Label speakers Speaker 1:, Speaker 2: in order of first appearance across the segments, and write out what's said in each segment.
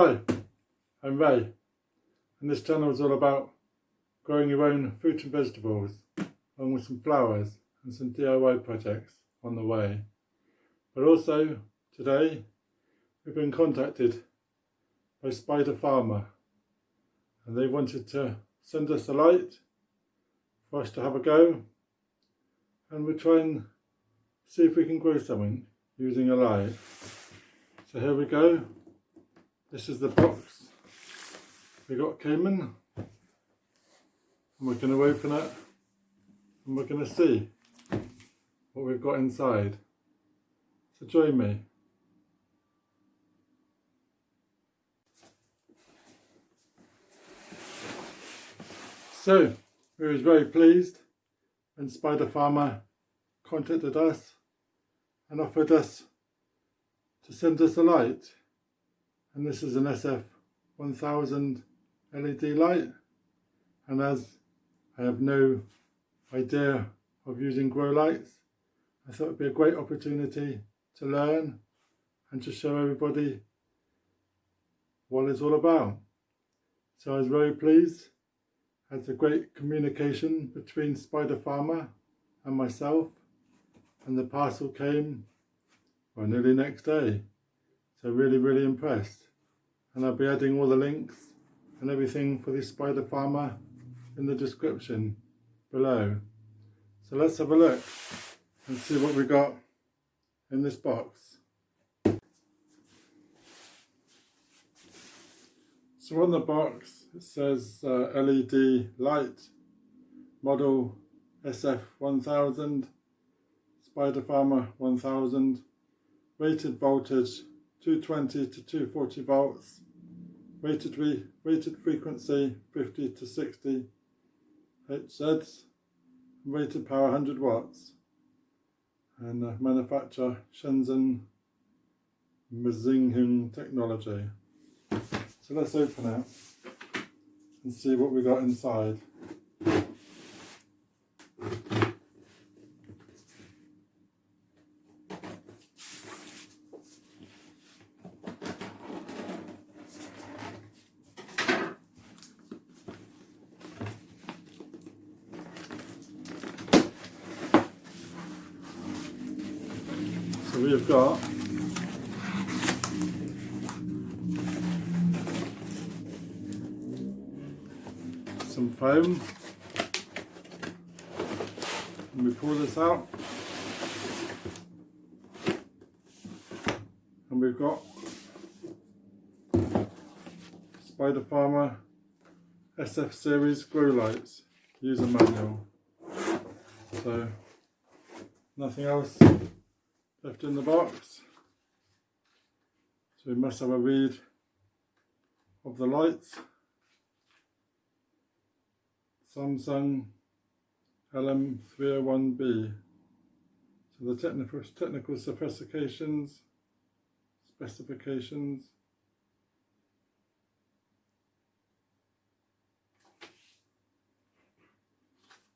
Speaker 1: Hi, I'm Ray, and this channel is all about growing your own fruit and vegetables, along with some flowers and some DIY projects on the way. But also, today, we've been contacted by Spider Farmer, and they wanted to send us a light for us to have a go, and we'll try and see if we can grow something using a light. So here we go. This is the box we got came in, and we're going to open it and we're going to see what we've got inside. So join me. So we were very pleased when Spider Farmer contacted us and offered us to send us a light. And this is an SF1000 LED light, and as I have no idea of using grow lights, I thought it would be a great opportunity to learn and to show everybody what it's all about. So I was very pleased. It's a great communication between Spider Farmer and myself, and the parcel came nearly next day. So really impressed, and I'll be adding all the links and everything for this Spider Farmer in the description below. So let's have a look and see what we got in this box. So on the box it says LED light, model SF1000, Spider Farmer 1000, rated voltage 220 to 240 volts, rated frequency 50 to 60 Hz, rated power 100 watts, and manufacturer Shenzhen Muscian technology. So let's open it and see what we got inside. So we've got some foam, and we pull this out, and we've got Spider Farmer SF series grow lights user manual. So nothing else left in the box, so we must have a read of the lights. Samsung LM301B. So the technical specifications.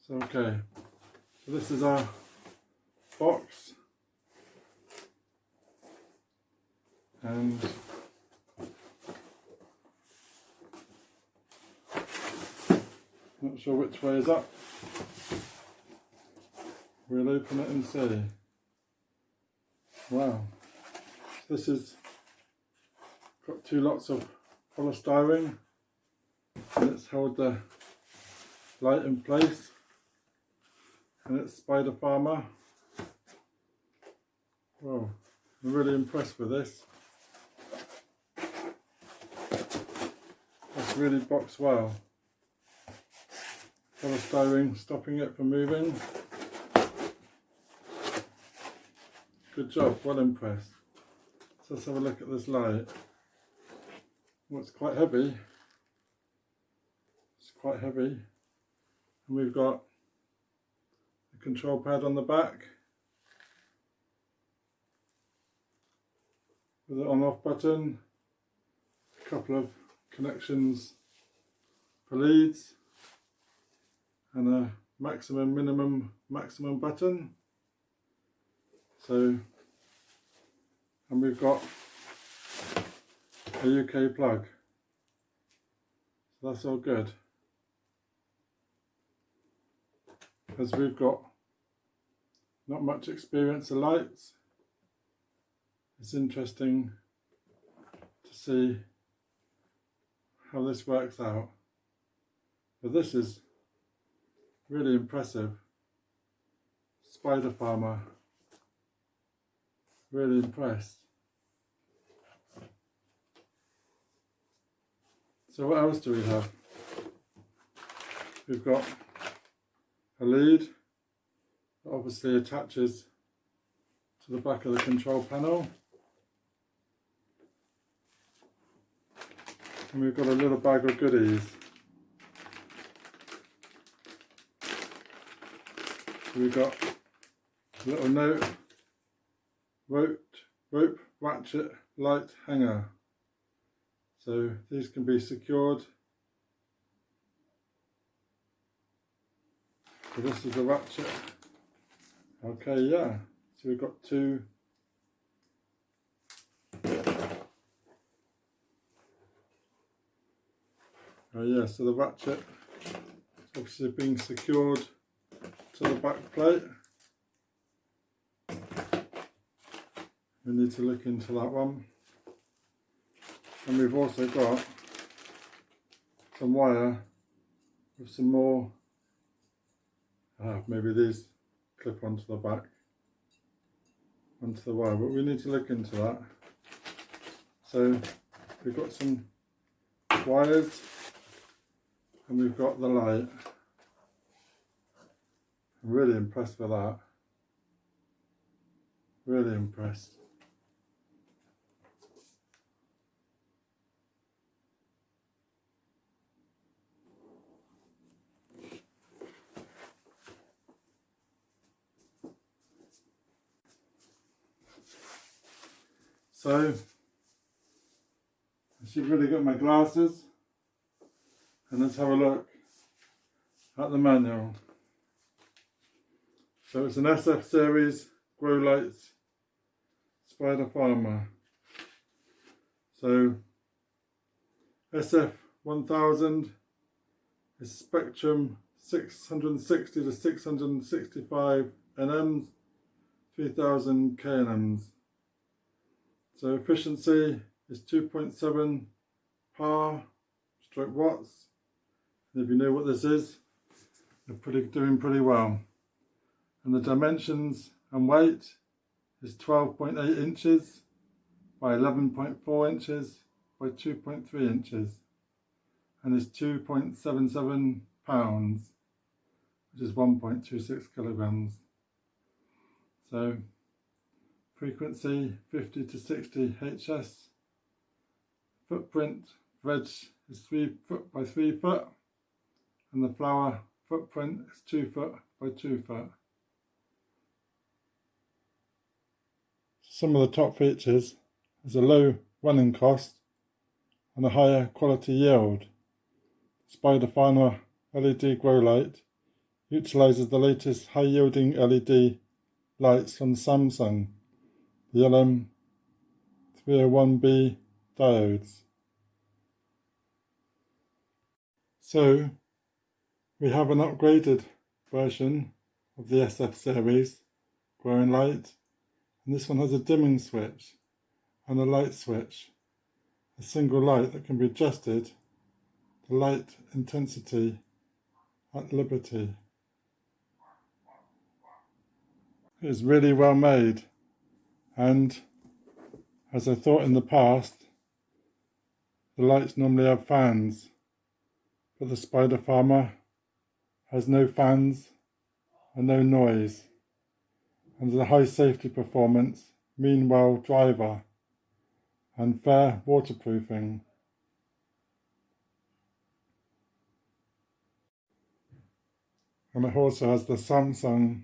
Speaker 1: So okay, so this is our box. And not sure which way is up. We'll open it and see. Wow. This is got two lots of polystyrene, and it's held the light in place, and it's Spider Farmer. Wow, I'm really impressed with this. That's really boxed well. Polystyrene stopping it from moving. Good job, well impressed. So let's have a look at this light. Well, it's quite heavy. And we've got a control pad on the back with an on-off button, a couple of connections for leads, and a maximum button. So, and we've got a UK plug. So that's all good. As we've got not much experience of lights, it's interesting to see how this works out. But this is really impressive. Spider Farmer, really impressed. So what else do we have? We've got a lead that obviously attaches to the back of the control panel. And we've got a little bag of goodies. So we've got a little note, rope ratchet light hanger. So these can be secured. So this is the ratchet. Okay, yeah. So we've got two. Oh yeah, so the ratchet is obviously being secured to the back plate. We need to look into that one. And we've also got some wire with some more, maybe these clip onto the back, onto the wire, but we need to look into that. So we've got some wires and we've got the light. I'm really impressed with that. Really impressed. So, I should really got my glasses, and let's have a look at the manual. So it's an SF series grow lights Spider Farmer. So SF1000 is spectrum 660 to 665 nms, 3000 kNms. So efficiency is 2.7 par stroke watts. And if you know what this is, you're doing pretty well. And the dimensions and weight is 12.8 inches by 11.4 inches by 2.3 inches. And is 2.77 pounds, which is 1.26 kilograms. So frequency 50 to 60 HS. Footprint veg is 3 foot by 3 foot, and the flower footprint is 2 foot by 2 foot. Some of the top features is a low running cost and a higher quality yield. Spider Farmer LED grow light utilises the latest high yielding LED lights from Samsung, the LM301B diodes. So we have an upgraded version of the SF series growing light, and this one has a dimming switch and a light switch, a single light that can be adjusted to light intensity at liberty. It is really well made, and as I thought in the past, the lights normally have fans, but the Spider Farmer has no fans and no noise, and the high safety performance, mean well driver, and fair waterproofing. And it also has the Samsung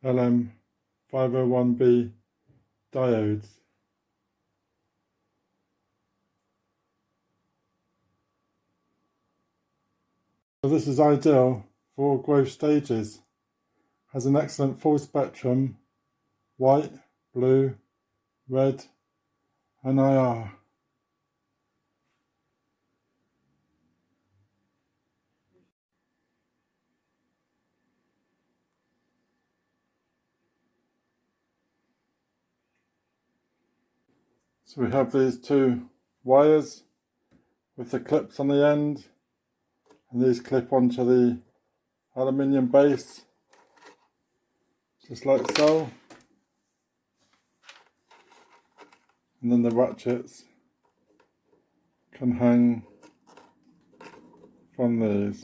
Speaker 1: LM501B diodes. So this is ideal for all growth stages. Has an excellent full spectrum, white, blue, red and I are. So we have these two wires with the clips on the end, and these clip onto the aluminium base, just like so. And then the ratchets can hang from these.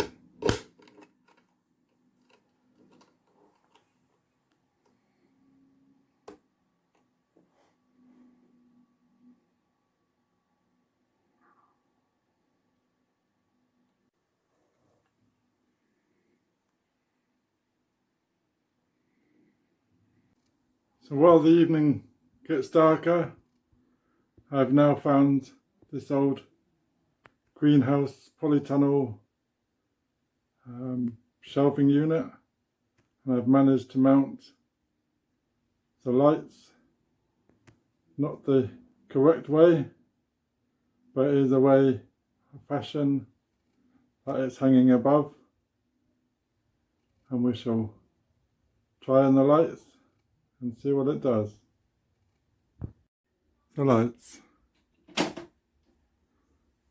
Speaker 1: So while the evening gets darker, I've now found this old greenhouse polytunnel shelving unit, and I've managed to mount the lights, not the correct way, but it is a way, a fashion that it's hanging above, and we shall try on the lights and see what it does. The lights.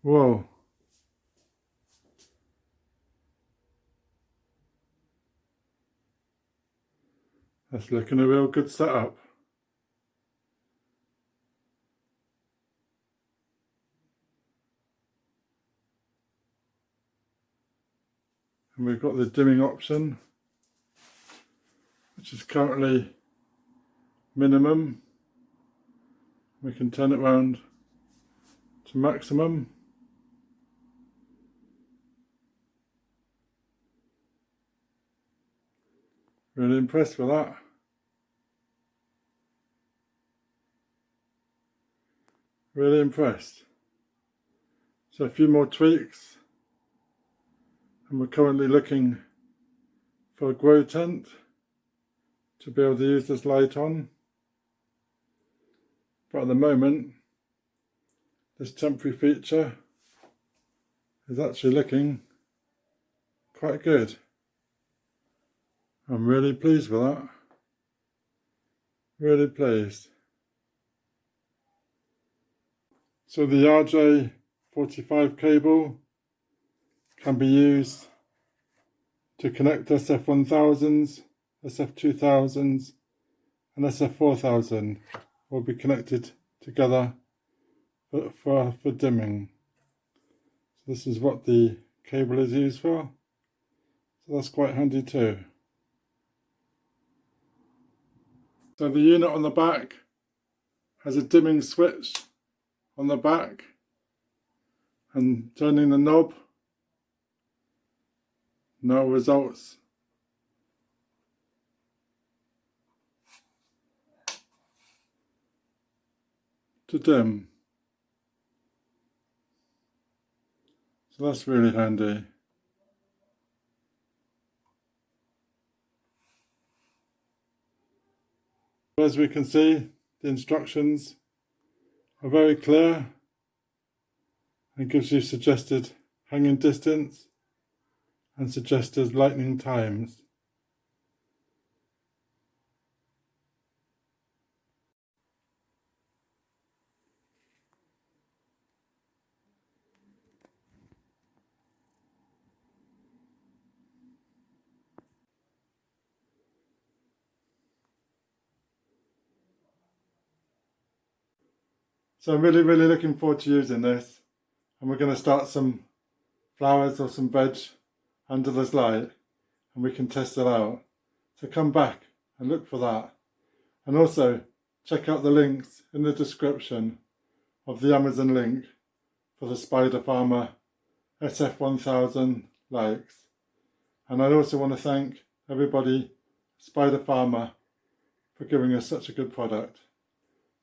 Speaker 1: Whoa. That's looking a real good setup. And we've got the dimming option, which is currently minimum. We can turn it round to maximum. Really impressed with that. Really impressed. So a few more tweaks, and we're currently looking for a grow tent to be able to use this light on. But at the moment, this temporary feature is actually looking quite good. I'm really pleased with that. Really pleased. So the RJ45 cable can be used to connect SF1000s, SF2000s and SF4000 will be connected together for dimming. So this is what the cable is used for. So that's quite handy too. So the unit on the back has a dimming switch on the back, and turning the knob now results to dim. So that's really handy. As we can see, the instructions are very clear and gives you suggested hanging distance and suggested lighting times. So I'm really looking forward to using this, and we're going to start some flowers or some veg under this light, and we can test it out. So come back and look for that, and also check out the links in the description of the Amazon link for the Spider Farmer SF1000 lights. And I also want to thank everybody, Spider Farmer, for giving us such a good product.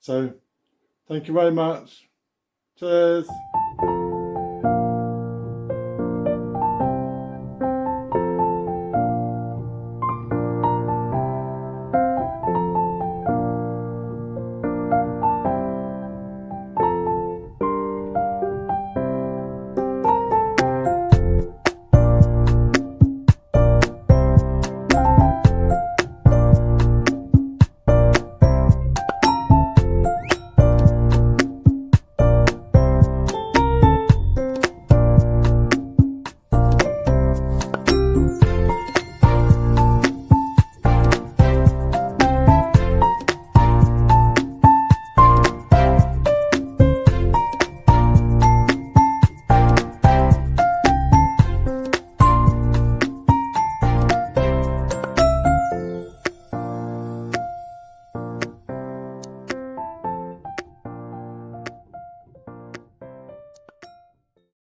Speaker 1: So thank you very much. Cheers.